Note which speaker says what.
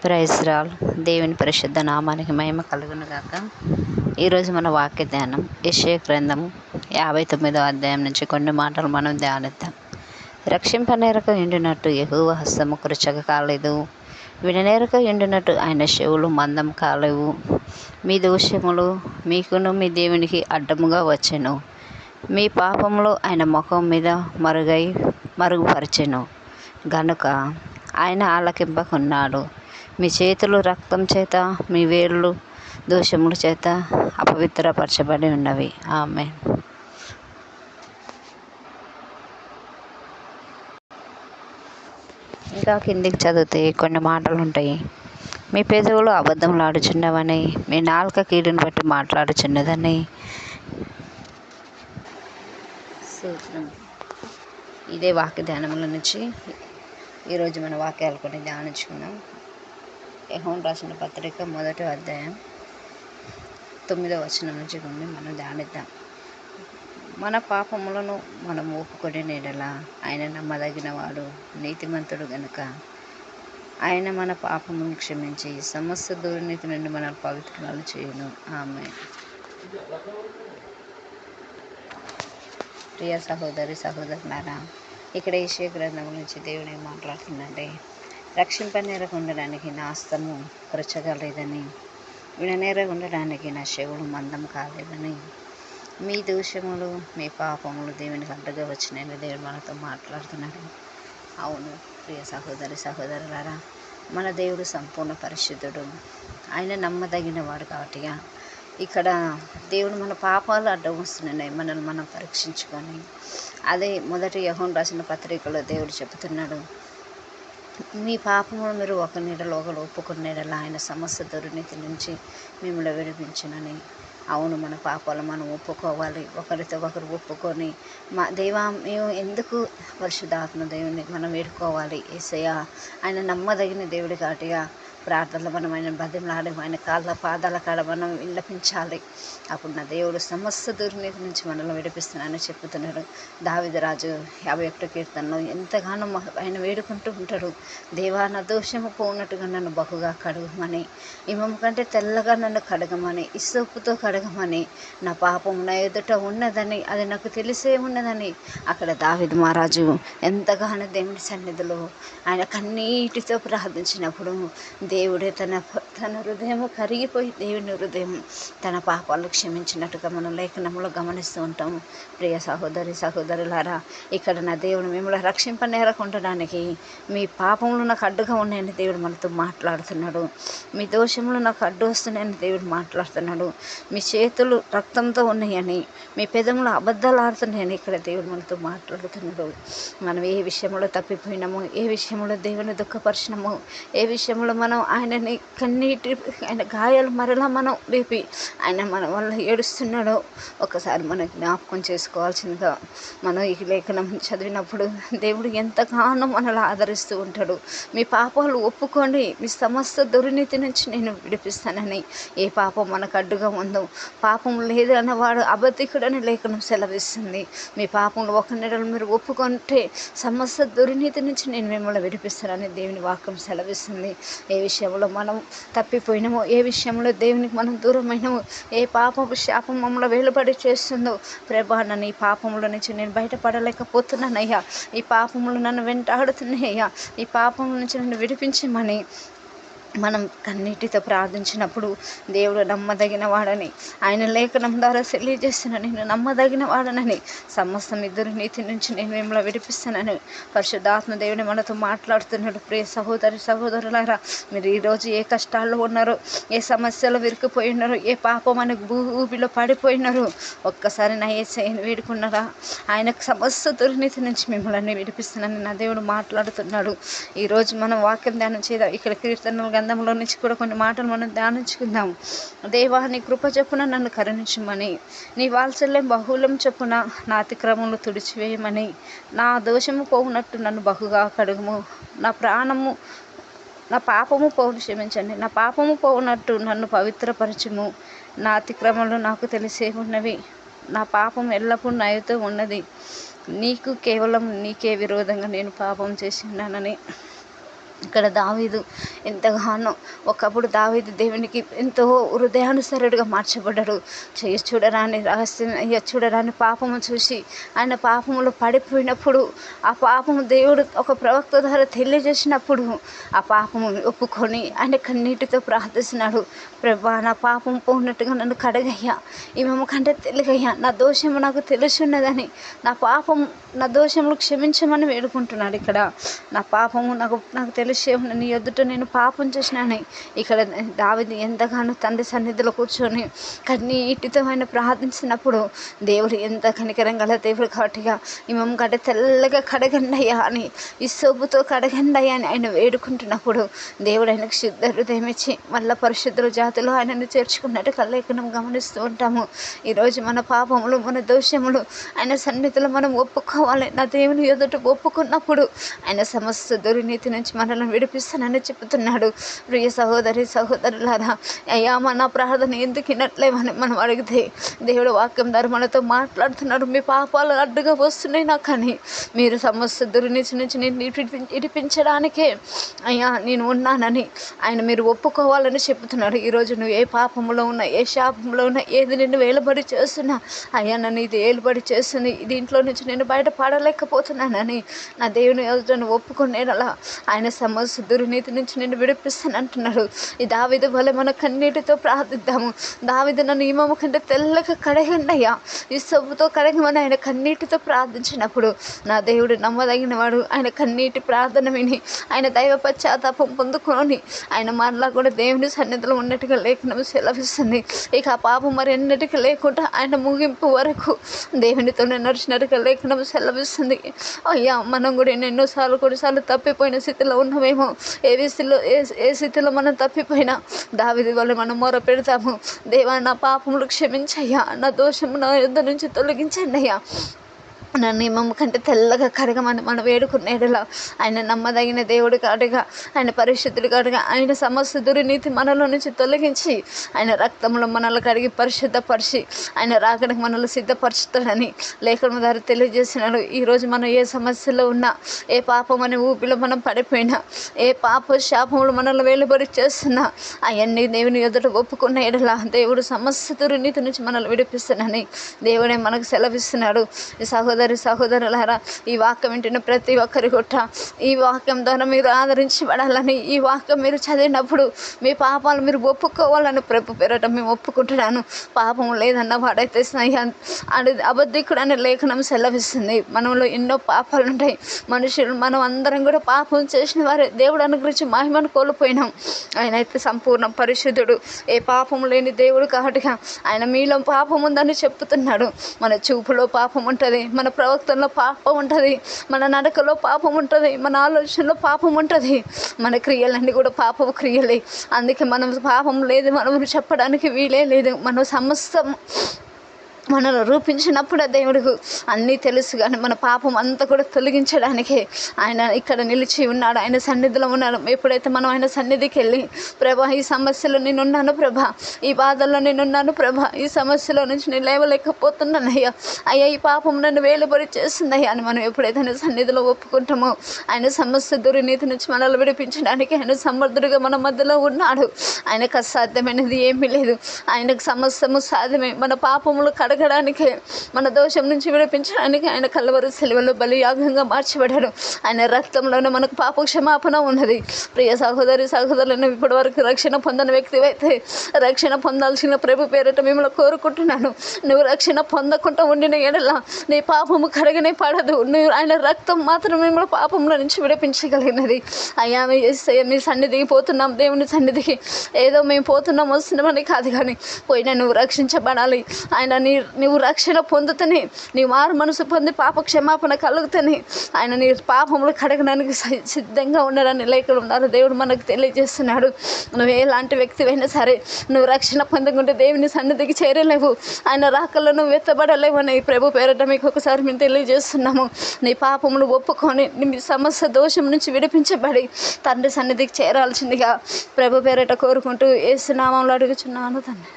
Speaker 1: Praise రాల్. దేవుని పరిశుద్ధ నామానికి మహిమ కలుగును గాక. ఈరోజు మన వాక్య ధ్యానం యెషయా గ్రంథము 59వ అధ్యాయం నుంచి కొన్ని మాటలు మనం ధ్యానిద్దాం. రక్షింపనేరక ఎండినట్టు యెహోవా హస్తము కృచక కాలేదు, విననేరక ఎండినట్టు ఆయన చెవులు మందం కాలేవు. మీ దోషములు మీకును మీ దేవునికి అడ్డముగా వచ్చెను, మీ పాపములు ఆయన ముఖం మీద మరుగుపరచెను గనుక ఆయన ఆలకింపకున్నాడు. మీ చేతులు రక్తం చేత, మీ వేళ్ళు దోషముల చేత అపవిత్రపరచబడి ఉన్నవి. ఆమేన్. ఇంకా కిందికి చదివితే కొన్ని మాటలు ఉంటాయి. మీ పెదవులు అబద్ధములాడుచున్నవని, మీ నాలుక కీడును బట్టి మాట్లాడుచున్నదని. సూత్రం. ఇదే వాక్య ధ్యానముల నుంచి ఈరోజు మన వాక్యాలు కొన్ని ధ్యానించుకున్నాం. యోహాను రాసిన పత్రిక 1వ అధ్యాయం 9వ వచనం నుంచి కొన్ని మనం ధ్యానిద్దాం. మన పాపములను మనం ఒప్పుకొని నేడలా ఆయన నమ్మదగిన వాడు, నీతిమంతుడు గనుక ఆయన మన పాపములను క్షమించి సమస్త దుర్నీతి నుండి మనల్ని పవిత్రాలు చేయును. ఆమేన్. ప్రియ సహోదరి సహోదరులారా, ఇక్కడ యెషయా గ్రంథం నుంచి దేవుడు మాట్లాడుతుందంటే, రక్షింపనేరక ఉండడానికి నా హస్తము కృచగలేదని, విననేరక ఉండడానికి నా చెవులు మందం కాలేదని, మీ దోషములు మీ పాపములు దేవునికి అడ్డుగా వచ్చినాయని దేవుడు మనతో మాట్లాడుతున్నాడు. అవును ప్రియ సహోదరి సహోదరులారా, మన దేవుడు సంపూర్ణ పరిశుద్ధుడు, ఆయన నమ్మదగిన వాడు. కాబట్టిగా ఇక్కడ దేవుడు మన పాపాలు అడ్డం వస్తున్నాయి, మనల్ని మనం పరీక్షించుకొని. అదే మొదటి యోహాను రాసిన పత్రికలో దేవుడు చెబుతున్నాడు, మీ పాపములు మీరు ఒకరి నీడలో ఒకరు ఒప్పుకునేలా ఆయన సమస్త దుర్నీతి నుంచి మిమ్మల్ని విడిపించునని. అవును, మన పాపాలు మనం ఒప్పుకోవాలి, ఒకరితో ఒకరు ఒప్పుకొని మా దేవా మేము ఎందుకు పరిశుద్ధాత్మ దేవుని మనం వేడుకోవాలి. యేసయ్య ఆయన నమ్మదగిన దేవుడి కాటిగా ప్రార్థనలు మనం ఆయన బతిమలాడి ఆయన కాళ్ళ పాదాల కాడ మనం విన్నపించాలి. అప్పుడు నా దేవుడు సమస్త దుర్నీతి నుంచి మనల్ని విడిపిస్తున్నానని చెప్పుతున్నాడు. దావీదు రాజు 51వ కీర్తనలో ఎంతగానో ఆయన వేడుకుంటూ ఉంటాడు, దేవా నా దోషము పోనట్టుగా నన్ను బహుగా కడుగమని, హిమము కంటే తెల్లగా నన్ను కడగమని, ఇసోపుతో కడగమని, నా పాపం నా ఎదుట ఉన్నదని, అది నాకు తెలిసే ఉన్నదని అక్కడ దావీదు మహారాజు ఎంతగానో దేవుని సన్నిధిలో ఆయన కన్నీటితో ప్రార్థించినప్పుడు దేవుడే తన హృదయం కరిగిపోయి దేవుని హృదయం తన పాపాలు క్షమించినట్టుగా మనం లేఖనంలో గమనిస్తూ ఉంటాము. ప్రియ సహోదరి సహోదరులారా, ఇక్కడ నా దేవుడు మిమ్మల్ని రక్షింపనేరకుండడానికి మీ పాపములు నాకు అడ్డుగా ఉన్నాయని దేవుడు మనతో మాట్లాడుతున్నాడు, మీ దోషములు నాకు అడ్డు వస్తున్నాయని దేవుడు మాట్లాడుతున్నాడు, మీ చేతులు రక్తంతో ఉన్నాయని, మీ పెదములు అబద్ధాలు ఆడుతున్నాయని ఇక్కడ దేవుడు మనతో మాట్లాడుతున్నాడు. మనం ఏ విషయంలో తప్పిపోయినామో, ఏ విషయంలో దేవుని దుఃఖపరిచినామో, ఏ విషయంలో మనం ఆయనని ఆయన గాయాలు మరలా మనం రేపి ఆయన మన వల్ల ఏడుస్తున్నాడో ఒకసారి మనం జ్ఞాపకం చేసుకోవాల్సిందిగా. మనం ఈ లేఖనం చదివినప్పుడు దేవుడు ఎంతగానో మనల్ని ఆదరిస్తూ ఉంటాడు. మీ పాపాలు ఒప్పుకోండి, మీ సమస్త దుర్నీతి నుంచి నేను విడిపిస్తానని. ఏ పాపం మనకు అడ్డుగా ఉందో, పాపం లేదు అన్నవాడు అబద్ధికుడని లేఖనం సెలవిస్తుంది. మీ పాపంలో ఒక నెడలు మీరు ఒప్పుకుంటే సమస్త దుర్నీతి నుంచి నేను మిమ్మల్ని విడిపిస్తానని దేవుని వాక్యం సెలవిస్తుంది. ఏ విషయంలో మనం తప్పిపోయినామో, ఏ విషయంలో దేవునికి మనం దూరమైనామో, ఏ పాపపు శాపం మమ్మల్ని వెలుబడి చేస్తుందో, ప్రభా నన్ను ఈ పాపముల నుంచి నేను బయటపడలేకపోతున్నానయ్యా, ఈ పాపములు నన్ను వెంటాడుతున్నాయ్యా, ఈ పాపముల నుంచి నన్ను విడిపించమని మనం కన్నీటితో ప్రార్థించినప్పుడు దేవుడు నమ్మదగిన వాడని ఆయన లేఖనం ద్వారా తెలియజేస్తున్నా, నేను నమ్మదగిన వాడనని, సమస్త దుర్నీతి నుంచి నేను మిమ్మల్ని విడిపిస్తానని పరిశుద్ధాత్మ దేవుని మనతో మాట్లాడుతున్నాడు. ప్రియ సహోదరి సహోదరులారా, మీరు ఈరోజు ఏ కష్టాల్లో ఉన్నారో, ఏ సమస్యలు విరికిపోయి ఉన్నారో, ఏ పాపం అనే ఊబిలో పడిపోయినారో ఒక్కసారి నా యేసయ్యను వేడుకున్నారా, ఆయనకు సమస్త దుర్నీతి నుంచి మిమ్మల్ని విడిపిస్తానని నా దేవుడు మాట్లాడుతున్నాడు. ఈరోజు మనం వాక్యం ధ్యానం చేద్దాం. ఇక్కడ కీర్తనలు గ్రంథంలో నుంచి కూడా కొన్ని మాటలు మనం ధ్యానించుకుందాం. దేవా నీ కృప చొప్పున నన్ను కరుణించమని, నీ వాత్సల్యం బహుళం చొప్పున నా అతిక్రమములు తుడిచివేయమని, నా దోషము పోవునట్టు నన్ను బహుగా కడుగుము, నా పాపము పోవును క్షమించండి, నా పాపము పోవునట్టు నన్ను పవిత్రపరచుము, నా అతిక్రమములు నాకు తెలిసే ఉన్నవి, నా పాపం ఎల్లప్పుడూ నాతో ఉన్నది, నీకు కేవలం నీకే విరోధంగా నేను పాపం చేసి ఉన్నానని ఇక్కడ దావీదు ఎంతగానో ఒకప్పుడు దావీదు దేవునికి ఎంతో హృదయానుసరుడుగా మార్చబడ్డాడు. చూడరాని రహస్యం చూడరాని పాపము చూసి ఆయన పాపములో పడిపోయినప్పుడు ఆ పాపము దేవుడు ఒక ప్రవక్త ద్వారా తెలియజేసినప్పుడు ఆ పాపము ఒప్పుకొని ఆయన కన్నీటితో ప్రార్థిస్తున్నాడు. ప్రభా, నా పాపం పోనట్టుగా నన్ను కడగయ్యా, ఈమె కంటే తెలుగయ్యా, నా దోషము నాకు తెలుసున్నదని నా దోషములు క్షమించమని వేడుకుంటున్నాడు. ఇక్కడ నా పాపము నాకు తెలిసే నీ ఎదుట నేను పాపం చేసినాని ఇక్కడ దావీదు ఎంతగానో తండ్రి సన్నిధిలో కూర్చొని కన్నీటితో ఆయన ప్రార్థించినప్పుడు దేవుడు ఎంత కనికరం గల దేవుడు కాబట్టిగా ఈమె కంటే తెల్లగా కడగండి అయ్యా అని, ఈ సోపుతో కడగండి అయ్యా అని ఆయన వేడుకుంటున్నప్పుడు దేవుడు ఆయనకు శుద్ధ హృదయం ఇచ్చి మళ్ళీ పరిశుద్ధుల జాతిలో ఆయనను చేర్చుకున్నట్టు లేఖనం గమనిస్తూ ఉంటాము. ఈరోజు మన పాపములు మన దోషములు ఆయన సన్నిధిలో మనం ఒప్పుకోవాలి. నా దేవుని ఎదుట ఒప్పుకున్నప్పుడు ఆయన సమస్త దుర్నీతి నుంచి మనల్ని విడిపిస్తానని చెబుతున్నాడు. ప్రియ సహోదరి సహోదరులారా, అయ్యా మన ప్రార్థన ఎందుకు వినట్లేమని మనం అడిగితే దేవుడు వాక్యం ద్వారా మనతో మాట్లాడుతున్నాడు. మీ పాపాలు అడ్డుగా వస్తున్నాయి నాకు, కానీ మీరు సమస్త దుర్నీతి నుంచి నేను ఇడిపించడానికే అయ్యా నేను ఉన్నానని ఆయన మీరు ఒప్పుకోవాలని చెబుతున్నాడు. ఈరోజు నువ్వు ఏ పాపంలో ఉన్నా, ఏ శాపంలో ఉన్నా, ఏది నిన్ను వేలుబడి చేస్తున్నా, అయ్యా నన్ను ఇది ఏలుబడి చేస్తుంది, దీంట్లో నుంచి నేను బయటపడలేకపోతున్నానని నా దేవుని ఎదుటను ఒప్పుకునేలా ఆయన సమస్త దుర్నీతి నుంచి నేను విడిపిస్తాను అంటున్నాడు. ఈ దావీదు వల్ల మన కన్నీటితో ప్రార్థిద్దాము. దావీదు నన్ను ఈమె కంటే తెల్లగా కడగండి అయ్యా, ఈ సబ్బుతో కడగమని ఆయన కన్నీటితో ప్రార్థించినప్పుడు నా దేవుడు నమ్మదగిన వాడు. ఆయన కన్నీటి ప్రార్థన విని ఆయన దైవ పశ్చాత్తాపం పొందుకొని ఆయన మరలా కూడా దేవుని సన్నిధిలో ఉన్నట్టుగా లేఖనం సెలవిస్తుంది. ఇక ఆ పాపం మరి ఎన్నటికీ లేకుండా ఆయన ముగింపు వరకు దేవునితోనే నడిచినట్టుగా లేఖనం సెలవిస్తుంది. అయ్యా మనం కూడా కొన్నిసార్లు తప్పిపోయిన స్థితిలో ఉన్నామేమో. ఏ స్థితిలో మనం తప్పిపోయినా దావీదు వల్ల మనం మొర పెడతాము. దేవా, నా పాపములు క్షమించయ్యా, నా దోషము నా యొద్ద నుంచి తొలగించండి అయ్యా, నన్ను నియమము కంటే తెల్లగా కడగమని మనం వేడుకునేలా ఆయన నమ్మదగిన దేవుడు కాడుగా, ఆయన పరిశుద్ధుడు కాడుగా, ఆయన సమస్త దుర్నీతి మనలో నుంచి తొలగించి ఆయన రక్తంలో మనల్ని కడిగి పరిశుద్ధపరిచి ఆయన రాకడానికి మనల్ని సిద్ధపరుచుతాడని లేఖనం ద్వారా తెలియజేసినాడు. ఈరోజు మనం ఏ సమస్యలో ఉన్నా, ఏ పాపం అనే ఊపిలో మనం పడిపోయినా, ఏ పాప శాపములు మనల్ని వేలుబడి చేస్తున్నా అవన్నీ దేవుని ఎదుట ఒప్పుకున్న ఎడలా దేవుడు సమస్త దుర్నీతి నుంచి మనల్ని విడిపిస్తానని దేవుడే మనకు సెలవిస్తున్నాడు. ఈ సహోదరులారా, ఈ వాక్యం వింటున్న ప్రతి ఒక్కరి కొట్ట ఈ వాక్యం ద్వారా మీరు ఆదరించబడాలని, ఈ వాక్యం మీరు చదివినప్పుడు మీ పాపాలు మీరు ఒప్పుకోవాలని ప్రభు పేరట మేము ఒప్పుకుంటున్నాను. పాపం లేదన్న వాడైతే అబద్ధికుడు అనే లేఖనం సెలవిస్తుంది. మనలో ఎన్నో పాపాలు ఉంటాయి. మనం అందరం కూడా పాపం చేసిన వారే. దేవుడు అనుగ్రహించి మహిమను కోల్పోయినాం. ఆయన అయితే సంపూర్ణ పరిశుద్ధుడు, ఏ పాపం లేని దేవుడు కాబట్టిగా ఆయన మీలో పాపం ఉందని చెప్తున్నాడు. మన చూపులో పాపం ఉంటుంది, మన ప్రవక్తలో పాపం ఉంటుంది, మన నడకలో పాపం ఉంటుంది, మన ఆలోచనలో పాపం ఉంటుంది, మన క్రియలన్నీ కూడా పాపపు క్రియలే. అందుకే మనం పాపం లేదు మనం చెప్పడానికి వీలే లేదు. మనం సమస్తం మనలో రూపించినప్పుడు దేవుడికి అన్నీ తెలుసు. కానీ మన పాపం అంతా కూడా తొలగించడానికే ఆయన ఇక్కడ నిలిచి ఉన్నాడు, ఆయన సన్నిధిలో ఉన్నాడు. ఎప్పుడైతే మనం ఆయన సన్నిధికి వెళ్ళి ప్రభా ఈ సమస్యలో నేనున్నాను ప్రభా, ఈ బాధల్లో నేనున్నాను ప్రభా, ఈ సమస్యలో నుంచి నేను లేవలేకపోతున్నాను అయ్యా, ఈ పాపం నన్ను వేలుబడి చేస్తుందయ్యా అని మనం ఎప్పుడైతే ఆయన సన్నిధిలో ఒప్పుకుంటామో ఆయన సమస్య దుర్నీతి నుంచి మనల్ని విడిపించడానికి ఆయన సమర్థుడిగా మన మధ్యలో ఉన్నాడు. ఆయనకు అసాధ్యమైనది ఏమీ లేదు. ఆయనకు సమస్తము సాధ్యమే. మన పాపములు కడగడానికి, మన దోషం నుంచి విడిపించడానికి ఆయన కల్వరి సిలువలో బలియాగంగా మార్చబడ్డాడు. ఆయన రక్తంలోనే మనకు పాప క్షమాపణ ఉన్నది. ప్రియ సహోదరులను ఇప్పటి వరకు రక్షణ పొందని వ్యక్తివైతే రక్షణ పొందాల్సిన ప్రభు పేరిట మిమ్మల్ని కోరుకుంటున్నాను. నువ్వు రక్షణ పొందకుండా ఉండిన ఎడల నీ పాపము కడగనే పడదు. నువ్వు ఆయన రక్తం మాత్రం మిమ్మల్ని పాపంలో నుంచి విడిపించగలిగినది. అయ్యా మీ సన్నిధికి పోతున్నాం, దేవుని సన్నిధికి ఏదో మేము పోతున్నాం వస్తున్నామని కాదు, కానీ పోయినా నువ్వు రక్షించబడాలి. ఆయన నువ్వు రక్షణ పొందుతని, నీ మారు మనసు పొంది పాప క్షమాపణ కలుగుతని ఆయన నీ పాపములు కడగడానికి సిద్ధంగా ఉన్నాడని లేఖనం ద్వారా దేవుడు మనకు తెలియజేస్తున్నాడు. నువ్వు ఎలాంటి వ్యక్తివైనా సరే నువ్వు రక్షణ పొందకుంటే దేవుని సన్నిధికి చేరలేవు, ఆయన రాకల్లో నువ్వు ఎత్తబడలేవు అని ప్రభు పేరట మీకు ఒకసారి మేము తెలియజేస్తున్నాము. నీ పాపములు ఒప్పుకొని నీ సమస్య దోషం నుంచి విడిపించబడి తండ్రి సన్నిధికి చేరాల్సిందిగా ప్రభు పేరట కోరుకుంటూ యేసు నామములో అడుగుచున్నాను తండ్రి.